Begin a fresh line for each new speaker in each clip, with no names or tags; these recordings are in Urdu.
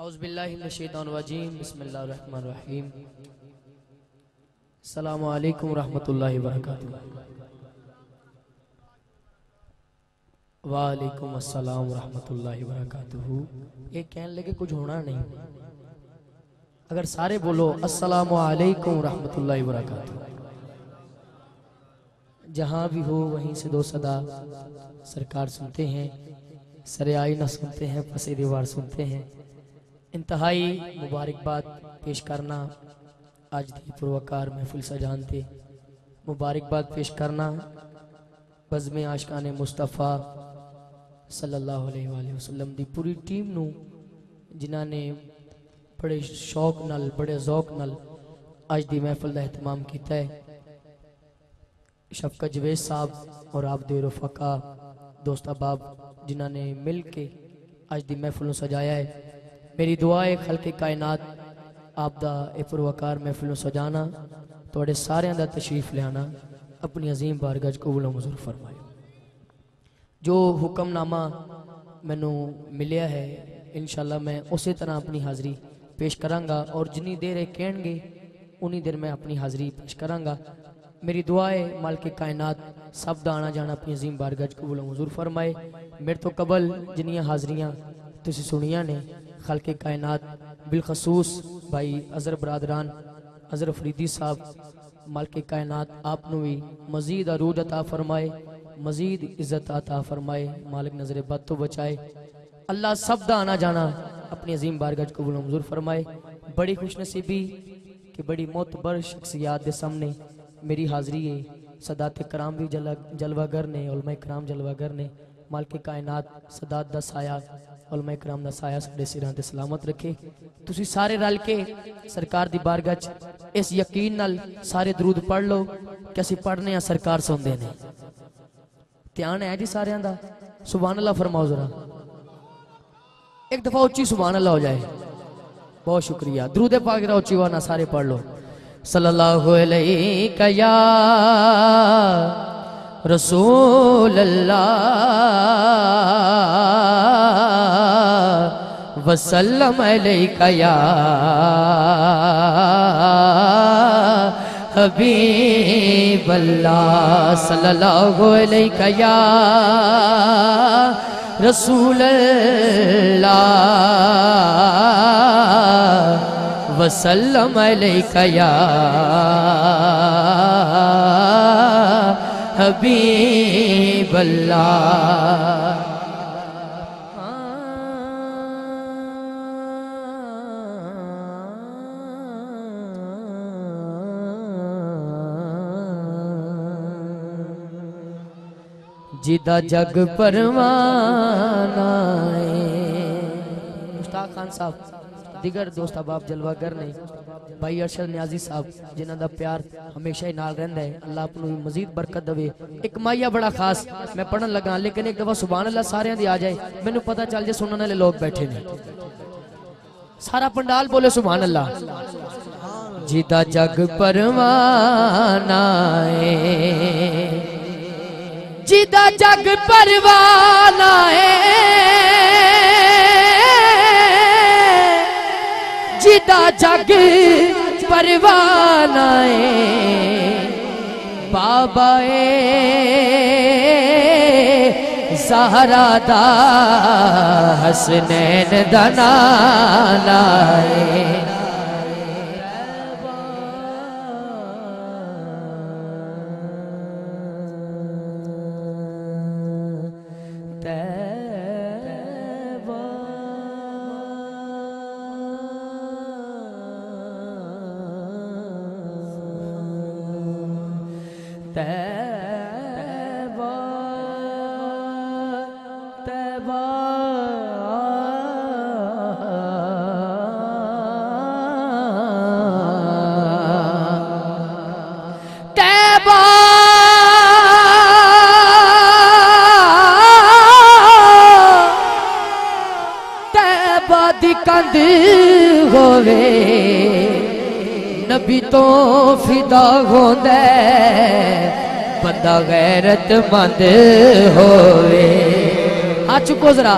اعوذ باللہ من الشیطان الرجیم بسم اللہ الرحمن الرحیم السلام علیکم ورحمۃ اللہ وبرکاتہ۔ وعلیکم السلام ورحمۃ اللہ وبرکاتہ۔ یہ کہنے لگے کچھ ہونا نہیں، اگر سارے بولو السلام علیکم ورحمۃ اللہ وبرکاتہ، جہاں بھی ہو وہیں سے دو صدا سرکار سنتے ہیں، سر آئینہ سنتے ہیں، پس دیوار سنتے ہیں۔ انتہائی مبارکباد پیش کرنا آج دی پروکار محفل سجانتے، مبارکباد پیش کرنا بزم عاشقان مصطفیٰ صلی اللہ علیہ وآلہ وسلم دی پوری ٹیم نو، جنہاں نے بڑے شوق نال بڑے ذوق نال آج دی محفل دا اہتمام کیتا ہے۔ شفقت جوید صاحب اور آپ دے رفقا دوست احباب جنہاں نے مل کے آج دی محفل نو سجایا ہے۔ میری دعا ہے خلق کائنات آپ دا اے پروکار محفل نو سجانا، توڑے سارے دا تشریف لے آنا اپنی عظیم بارگاہ قبول و منظور فرمائے۔ جو حکم نامہ میں نو ملیا ہے انشاءاللہ میں اسی طرح اپنی حاضری پیش کرانگا، اور جنی دیر کہن گے انہی دیر میں اپنی حاضری پیش کرانگا۔ میری دعا ہے مالک کائنات سب دا آنا جانا اپنی عظیم بارگاہ قبول و منظور فرمائے۔ میرے تو قبل جنیاں حاضریاں تسی سنیاں نے، خلق کائنات بالخصوص بھائی عذر برادران عذر فریدی صاحب، مالک کائنات آپ نوی مزید عروج عطا فرمائے، مزید عزت عطا فرمائے، مالک نظر بد تو بچائے۔ اللہ سب دا آنا جانا اپنی عظیم بارگاہ قبول و منظور فرمائے۔ بڑی خوش نصیبی کہ بڑی معتبر شخصیات دے سامنے میری حاضری ہے۔ سادات کرام بھی جلوہ گر نے، علماء کرام جلوہ گر نے، مالک کائنات سادات دا سایہ علماء کرام دا سایہ ساڈے سراں تے سلامت رکھے۔ تسی سارے رل کے سرکار دی بارگاہ چ اس یقین نال سارے درود پڑھ لو کہ اسی پڑھنے ہیں سرکار سوندے نے۔ دھیان ہے جی سارے دا، سبحان اللہ فرماؤ ذرا، ایک دفعہ اچھی سبحان اللہ ہو جائے۔ بہت شکریہ، درود پاک ذرا اچھی وانا سارے پڑھ لو۔ صلی اللہ علیہ یا رسول اللہ وسلم علیکہ یا حبیب اللہ، صلی اللہ علیکہ یا رسول اللہ وسلم علیکہ یا حبیب اللہ۔ جیدہ جگ پروانہ مشتاق خان صاحب، دیگر دوست احباب جلوہ گر نے، بھائی ارشد نیازی صاحب جنہاں دا پیار ہمیشہ ہی نال رہندا ہے، اللہ اپنو مزید برکت دوے۔ ایک مائیہ بڑا خاص میں پڑھن لگا، لیکن ایک دفعہ سبحان اللہ سارے دی آ جائے، میں نے پتہ چل جائے سننے والے لوگ بیٹھے نے۔ سارا پنڈال بولے سبحان اللہ۔ جیدہ جگ پروانہ ہے، جیدہ جگ پروانہ ہے، جیدہ جگ پروانہ ہے، بابا زہرا دا حسنین دا نانا ہے۔ کند ہووے نبی تو فدا ہوندے بندہ غیرت مند ہووے۔ ہاتھ چکو ذرا،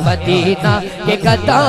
مدینہ کے گدا